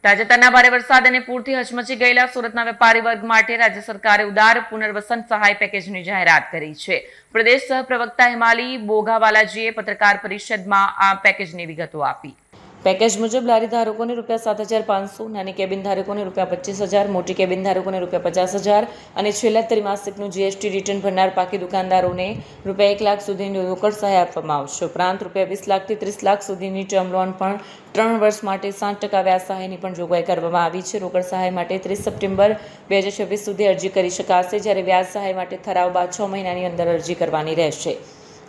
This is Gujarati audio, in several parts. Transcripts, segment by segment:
તાજેતરના ભારે વરસાદ અને પૂરથી હચમચી ગયેલા સુરતના વેપારી વર્ગ માટે રાજ્ય સરકારે ઉદાર પુનર્વસન સહાય પેકેજની જાહેરાત કરી છે। પ્રદેશ સહપ્રવક્તા હિમાલી બોઘાવાલાજીએ પત્રકાર પરિષદમાં આ પેકેજની વિગતો આપી। પેકેજ મુજબ લારી ધારકોને ₹7,500, નાની કેબિન ધારકોને ₹25,000, મોટી કેબિન ધારકોને ₹50,000 અને છેલ્લા ત્રિમાસિકનું જીએસટી રિટર્ન ભરનાર પાકી દુકાનદારોને ₹1 લાખ સુધીની રોકડ સહાય આપવામાં આવશે। ઉપરાંત ₹20 લાખથી 30 લાખ સુધીની ટર્મ લોન પણ 3 વર્ષ માટે 7% વ્યાજ સહાયની પણ જોગવાઈ કરવામાં આવી છે। રોકડ સહાય માટે 30 સપ્ટેમ્બર 2026 સુધી અરજી કરી શકાશે, જ્યારે વ્યાજ સહાય માટે ઠરાવ બાદ 6 મહિનાની અંદર અરજી કરવાની રહેશે।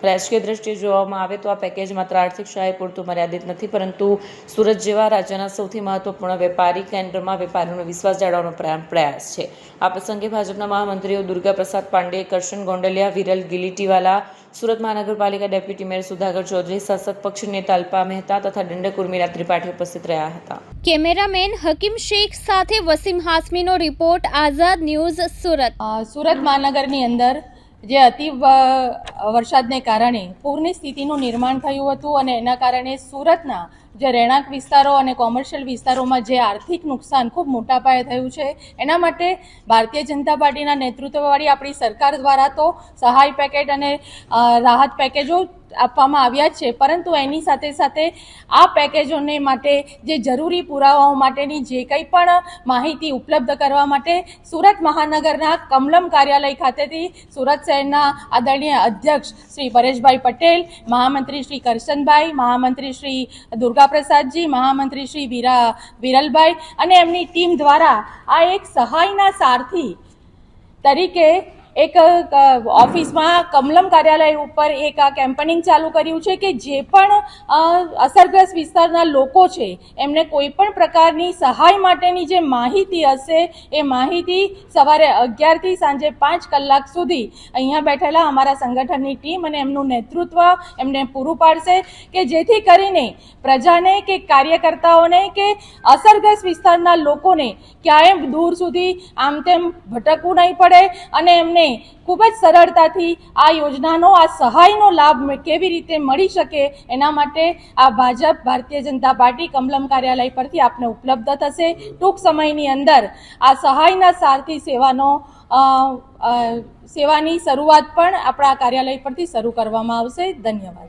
રાજકીય દ્રષ્ટિએ જોવામાં આવે તો આ પેકેજ માત્ર આર્થિક સહાય પૂરતું મર્યાદિત નથી, પરંતુ સુરત જેવા રાજ્યના સૌથી મહત્વપૂર્ણ વેપારી કેન્દ્રમાં વેપારીઓનો વિશ્વાસ જાળવવાનો પ્રયાસ છે। આ પ્રસંગે ભાજપના મહામંત્રીઓ દુર્ગા પ્રસાદ પાંડે, કરશન ગોંડલિયા, વિરલ ગિલીટીવાલા, સુરત મહાનગરપાલિકા ડેપ્યુટી મેયર સુધાકર ચૌધરી, શાસક પક્ષ નેતા અલ્પા મહેતા તથા દંડક ઉર્મિલા ત્રિપાઠી ઉપસ્થિત રહ્યા હતા। કેમેરામેન હકીમ શેખ સાથે વસીમ હાસમીનો રિપોર્ટ, આઝાદ ન્યૂઝ, સુરત। સુરત મહાનગરની અંદર જે અતિ વરસાદને કારણે પૂરની સ્થિતિનું નિર્માણ થયું હતું અને એના કારણે સુરતના જે રહેણાંક વિસ્તારો અને કોમર્શિયલ વિસ્તારોમાં જે આર્થિક નુકસાન ખૂબ મોટા પાયે થયું છે, એના માટે ભારતીય જનતા પાર્ટીના નેતૃત્વવાળી આપણી સરકાર દ્વારા તો સહાય પેકેજ અને રાહત પેકેજો આપવામાં આવ્યા છે, પરંતુ એની સાથે સાથે આ પેકેજોને માટે જે જરૂરી પુરાવાઓ માટેની જે કંઈ પણ માહિતી ઉપલબ્ધ કરવા માટે સુરત મહાનગરના કમલમ કાર્યાલય ખાતેથી સુરત શહેરના આદરણીય અધ્યક્ષ શ્રી પરેશભાઈ પટેલ, મહામંત્રી શ્રી કરશનભાઈ, મહામંત્રી શ્રી દુર્ગાપ્રસાદજી, મહામંત્રી શ્રી વિરલભાઈ અને એમની ટીમ દ્વારા આ એક સહાયના સારથી તરીકે એક ઓફિસમાં કમલમ કાર્યાલય ઉપર એક આ કેમ્પેનિંગ ચાલુ કર્યું છે કે જે પણ અસરગ્રસ્ત વિસ્તારના લોકો છે એમને કોઈ પણ પ્રકારની સહાય માટેની જે માહિતી હશે એ માહિતી સવારે 11થી સાંજે 5 કલાક સુધી અહીંયા બેઠેલા અમારા સંગઠનની ટીમ અને એમનું નેતૃત્વ એમને પૂરું પાડશે કે જેથી કરીને પ્રજાને કે કાર્યકર્તાઓને કે અસરગ્રસ્ત વિસ્તારના લોકોને ક્યાંય દૂર સુધી આમ તેમ ભટકવું નહીં પડે અને એમને ખૂબ જ સરળતાથી આ યોજનાનો, આ સહાયનો લાભ કેવી રીતે મળી શકે એના માટે આ ભારતીય જનતા પાર્ટી કમલમ કાર્યાલય પરથી આપને ઉપલબ્ધ થશે। ટૂંક સમયની અંદર આ સહાયના સારથી સેવાની શરૂઆત પણ આપણા કાર્યાલય પરથી શરૂ કરવામાં આવશે। ધન્યવાદ।